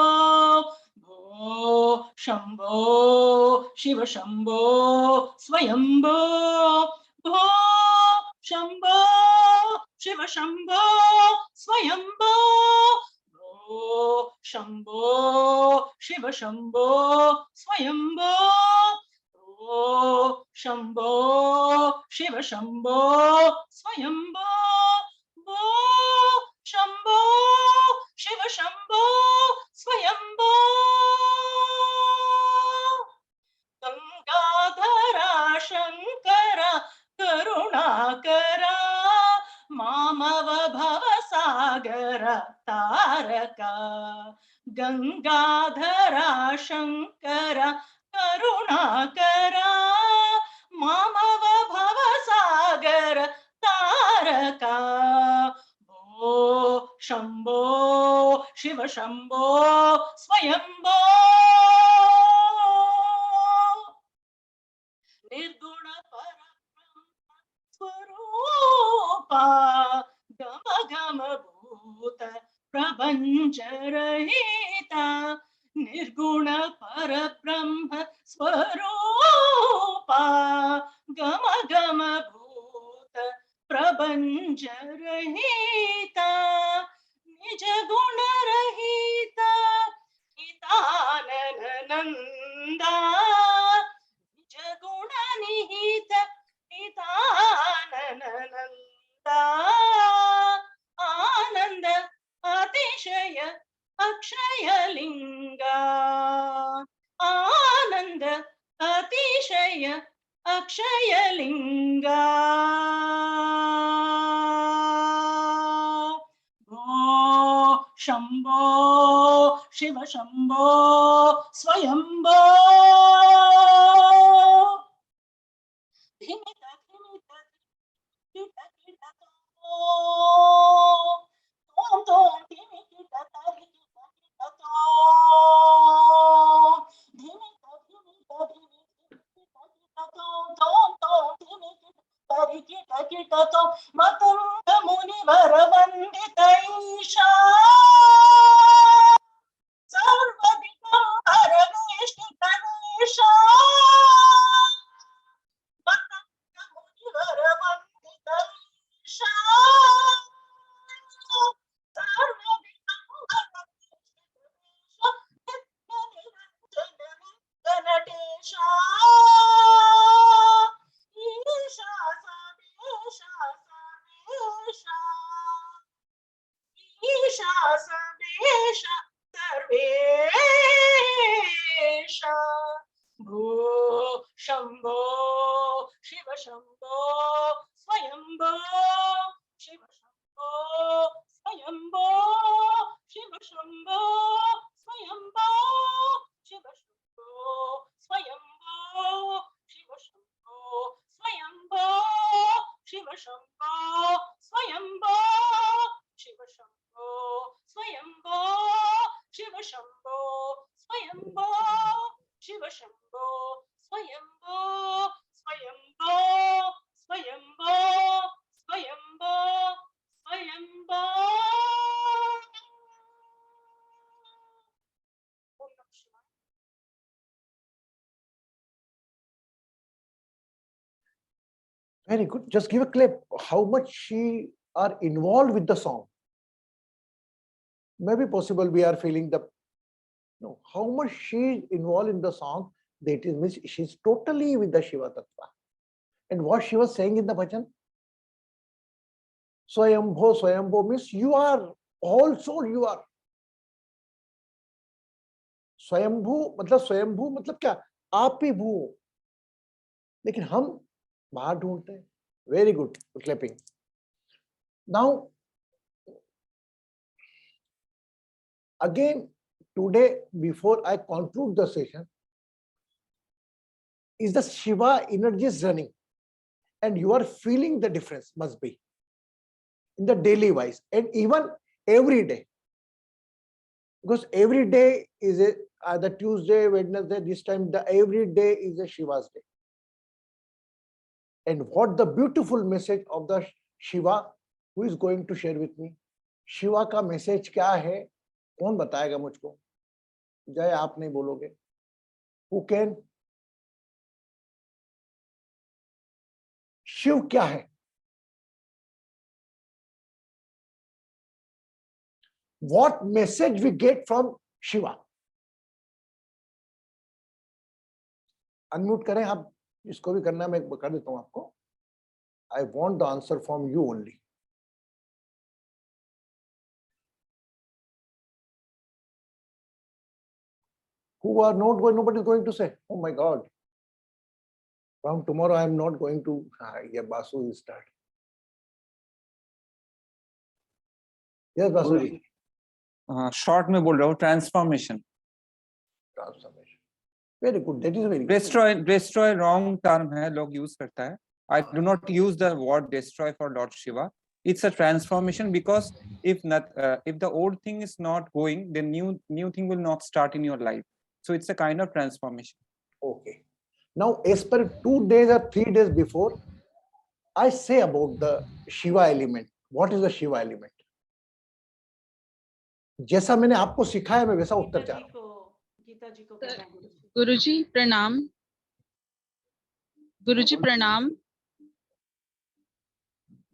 [SPEAKER 1] भो शंभो शिव शंभो स्वयंभो, भो शंभो शिव शंभो स्वयंभो, भो शंभो शिव शंभो स्वयंभो, भो शंभो शिव शंभो स्वयंभो, भो शंभो शिव शंभो स्वयंभो। गंगाधरा शंकर करुणाकरा, मामव भवसागर तारका, गंगाधरा शंकर करुणाकरा, मामव भवसागर तारका, भो शंभो शिव शंभो स्वयंभो, निर्गुण परब्रह्म स्वरूपा, गम गम भूत प्रपंच रहिता, निर्गुण परब्रह्म स्वरूपा, गम गम भूत प्रपंच रहिता, निज गुण रहिता हितानंदा, गुण निहित हितानंदा, आनंद अतिशय अक्षय लिंगा, आनंद अतिशय अक्षय लिंगा, भो शंभो शिव शंभो स्वयंभो, धिमित धिमित किट किट तोम तोम धिमि किट तरि किट किट धिमित धिमित धिमि किट किट तोम तोम धिमि किट तरि किट किट मतंग मुनिवर वंदित ईशा, सर्वदिगंबर वेष्टित ईशा, मुनिवर वंदित ईशा, सर्वदिगंबर नित्य निरंजन गणेशा, ईशा सर्वेशा सर्वेशा, ईशा सर्वेशा सर्वेशा, भो Shambho Shiva Shambho Swayambho, Shiv Shambho Swayambho, Shiv Shambho Swayambho, Shiv Shambho Swayambho, Shiv Shambho Swayambho, Shiv Shambho Swayambho, Shiv Shambho Swayambho, Shiv Shambho Swayambho, Shiv Shambho Swayambho Swayambho.
[SPEAKER 4] Very good. Just give a clip. How much she are involved with the song. Maybe possible we are feeling the, no, how much she is involved in the song, that is means she's totally with the Shiva Tattva. And what she was saying in the bhajan, Swayambho, Swayambho means you are also, you are. स्वयंभू मतलब क्या, आप ही भू हो, लेकिन हम बाहर ढूंढते हैं. Very good, clapping. Now again today, before I conclude the session, is the Shiva energy is running and you are feeling the difference, must be in the daily wise and even every day, because every day is a the Tuesday, Wednesday, this time the every day is a Shiva's day. And what the beautiful message of the Shiva, who is going to share with me? Shiva का message क्या है, कौन बताएगा मुझको? जय, आप नहीं बोलोगे? Who can? शिव क्या है? What message we get from Shiva? Unmute करें आप, इसको भी करना है, मैं कर देता हूं आपको. I want the answer from you only. Who are not going, nobody is going to say, oh my God, from tomorrow I am not going to, yeah, Basu will start. Yes, Basu ji.
[SPEAKER 6] Short में बोल रहा हूँ, transformation.
[SPEAKER 4] Transformation. Very good. That is very good.
[SPEAKER 6] Destroy wrong term है, लोग use करता है. I do not use the word destroy for Lord Shiva. It's a transformation, because if the old thing is not going, then new thing will not start in your life. So it's a kind of transformation.
[SPEAKER 4] Okay. Now, as per 2 days or 3 days before, I say about the Shiva element. What is the Shiva element? जैसा मैंने आपको सिखाया, मैं वैसा उत्तर चाह रहा हूँ.
[SPEAKER 1] गीता जी को कहना है.
[SPEAKER 7] गुरुजी प्रणाम. गुरुजी प्रणाम.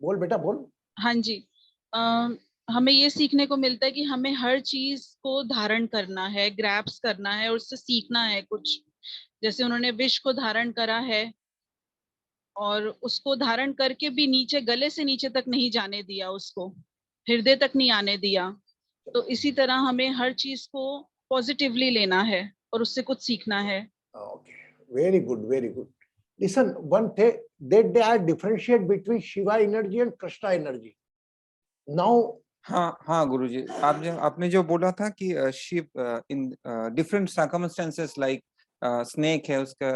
[SPEAKER 4] बोल बेटा बोल.
[SPEAKER 7] हाँ जी, हमें ये सीखने को मिलता है कि हमें हर चीज को धारण करना है, ग्रैप्स करना है और उससे सीखना है कुछ. जैसे उन्होंने विष को धारण करा है और उसको धारण करके भी नीचे, गले से नीचे तक नहीं जाने दिया, उसको हृदय तक नहीं आने दिया. तो इसी तरह हमें हर चीज को पॉजिटिवली लेना है और उससे कुछ सीखना है.
[SPEAKER 4] Okay. Very good. Very good. Listen, one day, that day I differentiate between Shiva energy and Krishna energy. Now,
[SPEAKER 6] हाँ गुरुजी, आपने जो बोला था कि Shiva in different circumstances like snake है उसका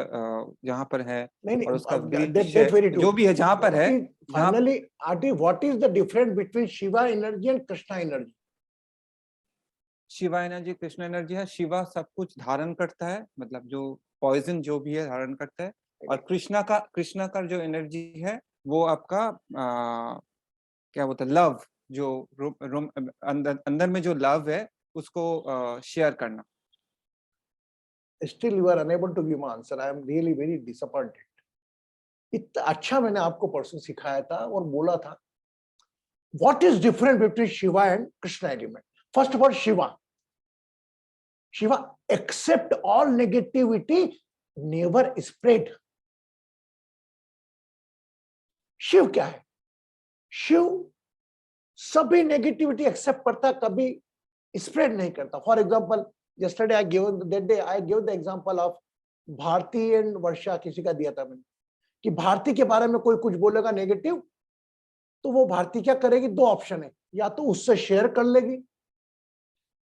[SPEAKER 6] जहाँ पर है, और उसका जो भी है जहाँ पर है.
[SPEAKER 4] Finally, Ati, what is the difference between Shiva energy and Krishna energy?
[SPEAKER 6] Shiva energy, Krishna energy है. शिवा सब कुछ धारण करता है, मतलब जो पॉइजन जो भी है धारण करता है. और कृष्णा का जो एनर्जी है वो आपका क्या बोलते हैं, लव, जो अंदर में जो लव है उसको शेयर करना.
[SPEAKER 4] Still you are unable to give my answer. I am really very disappointed. इतना अच्छा मैंने आपको परसों सिखाया था और बोला था. What is different between Shiva and Krishna element? First of all, Shiva accept all negativity, never spread. Shiv क्या है? शिव सभी नेगेटिविटी एक्सेप्ट करता, कभी स्प्रेड नहीं करता. For example, yesterday I gave the example of Bharti and Varsha. किसी का दिया था मैंने कि भारती के बारे में कोई कुछ बोलेगा नेगेटिव, तो वो भारती क्या करेगी? 2 ऑप्शन है, या तो उससे शेयर कर लेगी.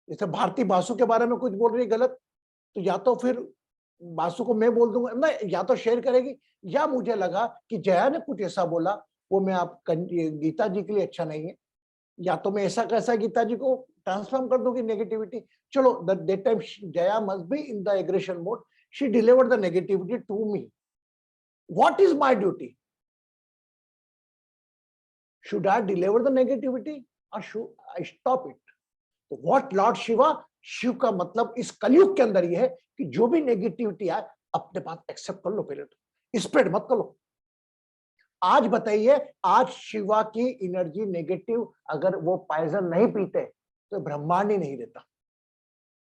[SPEAKER 4] जैसे भारती बासु के बारे में कुछ बोल रही गलत, तो या तो फिर बासु को मैं बोल दूंगा ना, या तो शेयर करेगी, या मुझे लगा कि जया ने कुछ ऐसा बोला वो मैं आप गीता जी के लिए अच्छा नहीं है, या तो मैं ऐसा कैसा गीता जी को ट्रांसफॉर्म कर दूंगी नेगेटिविटी. चलो, that time Jaya must be in the aggression mode. She delivered the negativity to me. What is my duty? Should I deliver the negativity और शुड आई स्टॉप इट? तो व्हाट लॉर्ड शिवा, शिव का मतलब इस कलयुग के अंदर यह है कि जो भी नेगेटिविटी आए अपने पास एक्सेप्ट कर लो, पहले तो स्प्रेड मत करो. आज बताइए, आज शिवा की एनर्जी नेगेटिव, अगर वो पॉइजन नहीं पीते तो ब्रह्मांड ही नहीं रहता।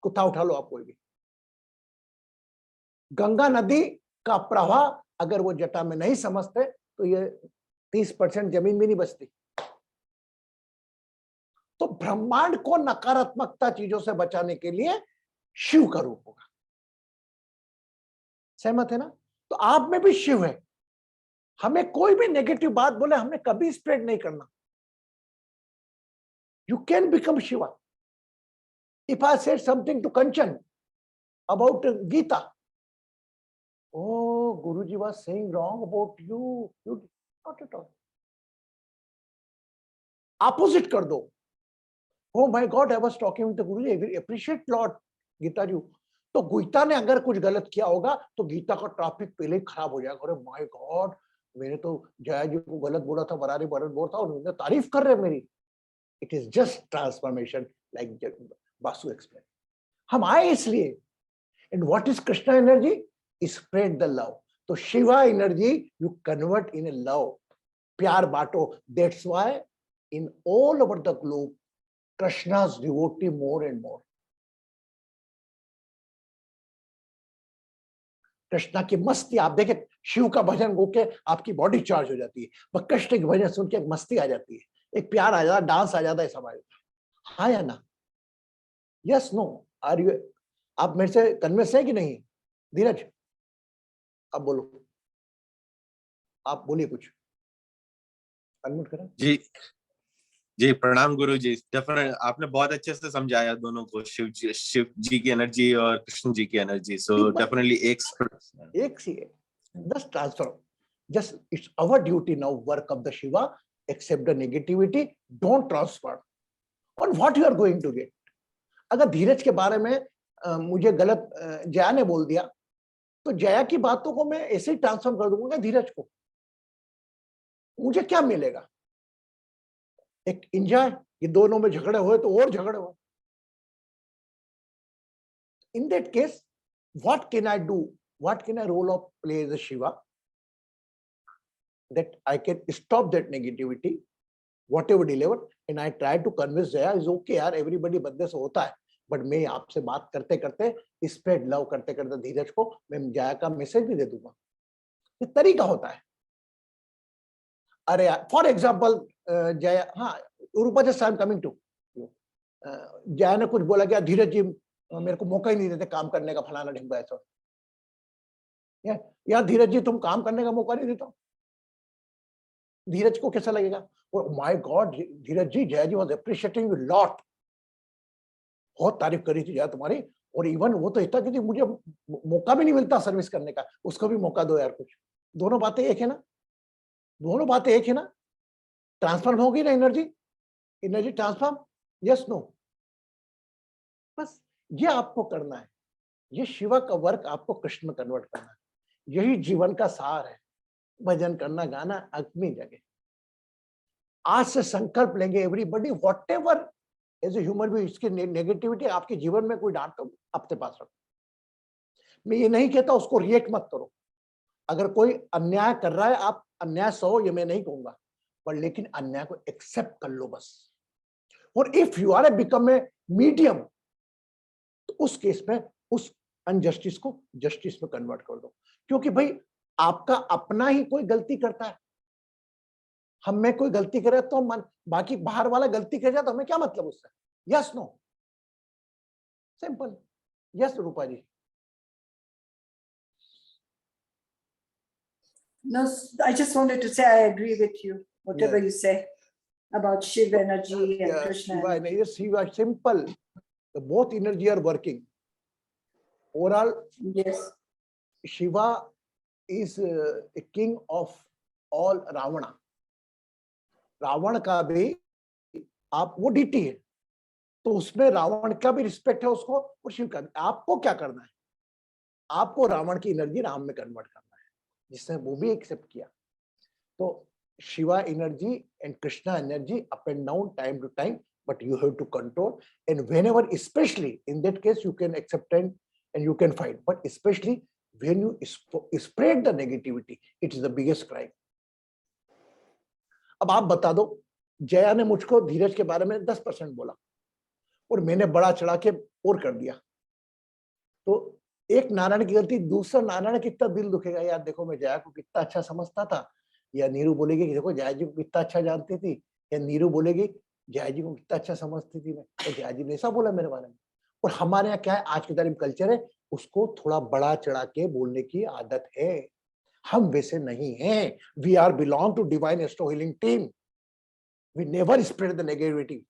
[SPEAKER 4] कुत्ता उठा लो आप कोई भी। गंगा नदी का प्रवाह अगर वो जटा में नहीं समझते तो ये 30% जमीन भी नहीं बचती। तो ब्रह्मांड को नकारात्मकता चीजों से बचाने के लिए शिव का रूप होगा। सहमत है ना? तो आप में भी शिव है। हमें कोई भी नेगेटिव बात बोले हमने कभी स्प्रेड नहीं करना। You can become Shiva. If I said something to Kanchan about Gita, oh Guruji was saying wrong about you not at all. Opposite कर दो। Oh my God, I was talking with the Guruji. I appreciate Lord Gita जी। तो गीता ने अगर कुछ गलत किया होगा तो गीता का टॉपिक पहले ही खराब हो जाएगा। अरे माय गॉड, मैंने तो जया जी को गलत बोला था, बरारी बरत बोला था, और उन्होंने तारीफ कर रहे मेरी। It is just transformation, like Basu explain. हम आए इसलिए। And what is Krishna energy? Spread the love. तो Shiva energy you convert in a love, प्यार बांटो। That's why in all over the globe Krishna's devotee more and more. Krishna की मस्ती आप देखें, शिव का भजन गो के आपकी बॉडी चार्ज हो जाती है, पर कृष्ण के भजन सुन के एक मस्ती आ जाती है, एक प्यार आ जाता है, डांस आ जाता है, सब आ जाता है। हाँ या ना? Yes no? Are you? आप मेरे से कन्विंस है कि नहीं? धीरज अब बोलो, आप बोलिए कुछ। अनम्यूट करें।
[SPEAKER 2] जी जी, प्रणाम गुरु जी। डेफिनेट आपने बहुत अच्छे से समझाया दोनों को, शिव जी की एनर्जी और कृष्ण जी की एनर्जी। सो डेफिनेटली एक
[SPEAKER 4] सी है, just transfer. Just it's our duty now, work of the Shiva, accept the negativity, don't transfer on what you are going to get. अगर धीरज के बारे में मुझे गलत जया ने बोल दिया तो जया की बातों को मैं ऐसे ही ट्रांसफर कर दूंगा धीरज को। मुझे क्या मिलेगा? एक एंजॉय। ये दोनों में झगड़े हुए तो और झगड़े हुए। In that case, what can I do? What can I role of play as a Shiva? That I can stop that negativity, whatever delivered, and I try to convince Jaya is okay यार, everybody बंदे से होता है, but मैं आपसे बात करते करते, spread love करते करते धीरज को मैं जया का मैसेज भी दे दूंगा। ये तरीका होता है। अरे फॉर एग्जाम्पल जया, हाँ Rupa just I am coming to, Jaya ने कुछ बोला क्या, धीरज जी मेरे को मौका ही नहीं देते काम करने का, फलाना ढिमका ऐसा। या धीरज जी तुम काम करने का मौका नहीं देता, धीरज को कैसा लगेगा? और my god Dheeraj ji, Jaya ji was appreciating you lot, बहुत तारीफ करी थी जया तुम्हारी, और इवन वो तो इतना कि मुझे मौका भी नहीं मिलता सर्विस करने का, उसको भी मौका दो यार कुछ। दोनों बातें एक है ना? दोनों बातें एक है ना? ट्रांसफर होगी ना energy? Energy transfer, yes no? बस ये आपको करना है। ये शिवा का वर्क आपको कृष्ण में कन्वर्ट करना है। यही जीवन का सार है। भजन करना, गाना अपनी जगह। आज से संकल्प लेंगे everybody, whatever as a human being, इसकी नेगेटिविटी आपके जीवन में कोई डांट तो अपने पास रखो। मैं ये नहीं कहता उसको रिएक्ट मत करो। अगर कोई अन्याय कर रहा है, आप अन्याय सहो, ये मैं नहीं कहूंगा, पर लेकिन अन्याय को एक्सेप्ट कर लो बस। और if you are become a medium, तो उस केस में उस अनजस्टिस को जस्टिस में कन्वर्ट कर दो। क्योंकि भाई आपका अपना ही कोई गलती करता है, हम में कोई गलती करे तो बाकी बाहर वाला गलती कर जाए तो हमें क्या मतलब उससे? Yes no? Simple. Yes Rupa ji?
[SPEAKER 8] No, I just wanted to say I agree with you, whatever you say about Shiva energy and Krishna.
[SPEAKER 4] Shiva energy, Shiva, simple. The both energy are working. Overall,
[SPEAKER 8] yes,
[SPEAKER 4] Shiva is a king of all Ravana. Ravan का भी आप वो DT है, तो उसमें रावण का भी respect है उसको, और शिव का भी। आपको क्या करना है? आपको रावण की एनर्जी राम में कन्वर्ट करना है, जिसने वो भी एक्सेप्ट किया। तो Shiva energy and Krishna energy up and down time to time, but you have to control, and whenever, especially in that case, you can accept and you can fight, but especially when you spread the negativity, it is the biggest crime. अब आप बता दो, जया ने मुझको धीरज के बारे में 10% बोला और मैंने बड़ा चढ़ा के और कर दिया, तो एक नारायण की गलती, दूसरा नारायण कितना दिल दुखेगा, यार देखो मैं जया को कितना अच्छा समझता था, या नीरू बोलेगी कि देखो जया जी को कितना अच्छा जानती थी, या नीरू बोलेगी जया जी को कितना अच्छा समझती थी मैं, तो जया जी ने ऐसा बोला मेरे बारे में। और हमारे यहाँ क्या है, आज के तारीफ कल्चर है, उसको थोड़ा बड़ा चढ़ा के बोलने की आदत है। हम वैसे नहीं हैं। We are belong to divine astro healing team. We never spread the negativity.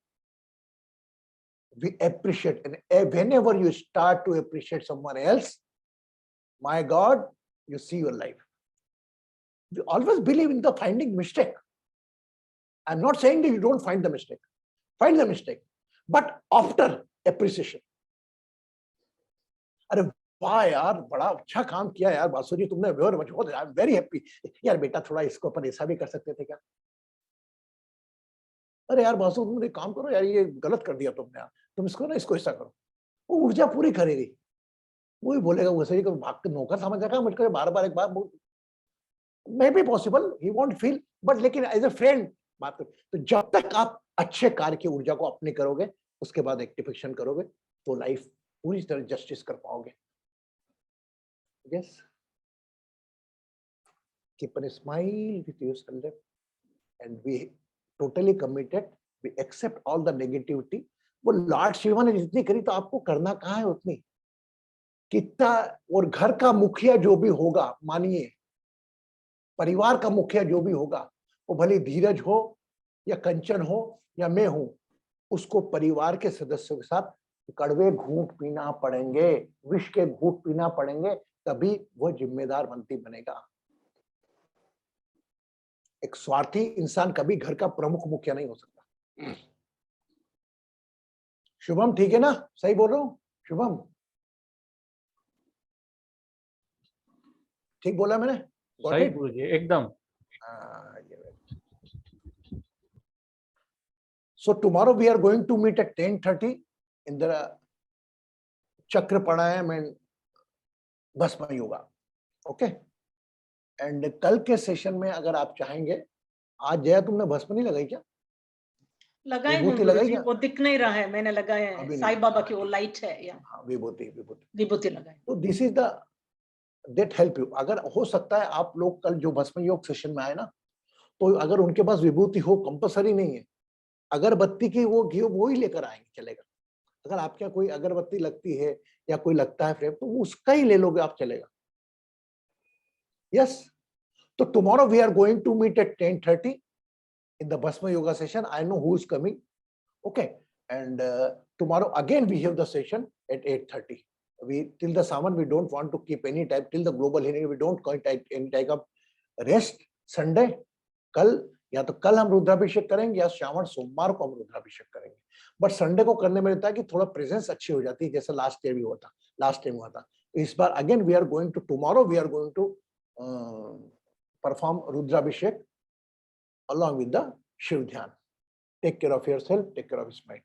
[SPEAKER 4] We appreciate, and whenever you start to appreciate someone else, my God, you see your life. We always believe in the finding mistake. I'm not saying that you don't find the mistake. Find the mistake, but after appreciation. अरे वाह यार, बड़ा अच्छा काम किया यार बासु जी तुमने, I am very happy. यार बेटा थोड़ा इसको अपन ऐसा भी कर सकते थे क्या? अरे यार बासु तुम एक काम करो यार, ये गलत कर दिया तुमने यार, तुम इसको ना इसको ऐसा करो। वो ऊर्जा पूरी करेगी, वो ही बोलेगा वैसे ही, भाग के नौकर समझ रखा मुझको बार बार एक बार, may be possible he won't feel, but लेकिन एज ए फ्रेंड बात कर। तो जब तक आप अच्छे कार्य की ऊर्जा को अपने करोगे, उसके बाद एक्टिवेशन करोगे, तो लाइफ पूरी तरह जस्टिस कर पाओगे। Yes, keep a smile with yourself and be totally committed, we accept all the negativity. वो लॉर्ड शिवा ने जितनी करी, तो आपको करना कहाँ है उतनी, कितना। और घर का मुखिया जो भी होगा, मानिए परिवार का मुखिया जो भी होगा, वो भले धीरज हो या कंचन हो या मैं हूं, उसको परिवार के सदस्यों के साथ कड़वे घूंट पीना पड़ेंगे, विष के घूंट पीना पड़ेंगे, तभी वह जिम्मेदार मंत्री बनेगा। एक स्वार्थी इंसान कभी घर का प्रमुख मुखिया नहीं हो सकता। शुभम ठीक है ना, सही बोल रहा हूं शुभम? ठीक बोला मैंने? Got
[SPEAKER 9] सही
[SPEAKER 4] it?
[SPEAKER 9] गुरुजी, एकदम।
[SPEAKER 4] So tomorrow we are going to meet at 10:30 in the Chakra Pranayam and Bhasma Yoga. Okay? And कल के सेशन में अगर आप चाहेंगे, आज जया तुमने भस्म नहीं लगाई क्या?
[SPEAKER 1] लगाए हैं
[SPEAKER 4] विभूति लगाई
[SPEAKER 1] गुरुजी,
[SPEAKER 4] क्या?
[SPEAKER 1] वो दिख नहीं रहा है, मैंने लगाया है,
[SPEAKER 4] अभी नहीं।
[SPEAKER 1] साईं बाबा की वो लाइट है या
[SPEAKER 4] हाँ, विभूति विभूति।
[SPEAKER 1] विभूति लगाए।
[SPEAKER 4] तो this is the that help you. अगर हो सकता है आप लोग कल जो भस्म योग सेशन में आए ना, तो अगर उनके पास विभूति हो, कंपलसरी नहीं है, अगरबत्ती की वो घी वो ही लेकर आएंगे, चलेगा। अगर आपके यहाँ कोई अगरबत्ती लगती है या कोई लगता है फ्रेम, तो उसका ही ले लोगे आप, चलेगा। यस, तो tomorrow we are going to meet at 10:30 in the Bhasma Yoga session. I know who is coming. Okay, and tomorrow again we have the session at 8:30. We till the Saman we don't want to keep any type, till the global healing we don't take any type of rest. Sunday कल या तो कल हम रुद्राभिषेक करेंगे या श्रावण सोमवार को हम रुद्राभिषेक करेंगे, बट संडे को करने में रहता है कि थोड़ा प्रेजेंस अच्छी हो जाती है, जैसे लास्ट ईयर भी हुआ था, लास्ट टाइम हुआ था। तो इस बार again we are going to, tomorrow we are going to perform Rudrabhishek along with the Shiv Dhyan. Take care of yourself, take care of his mind.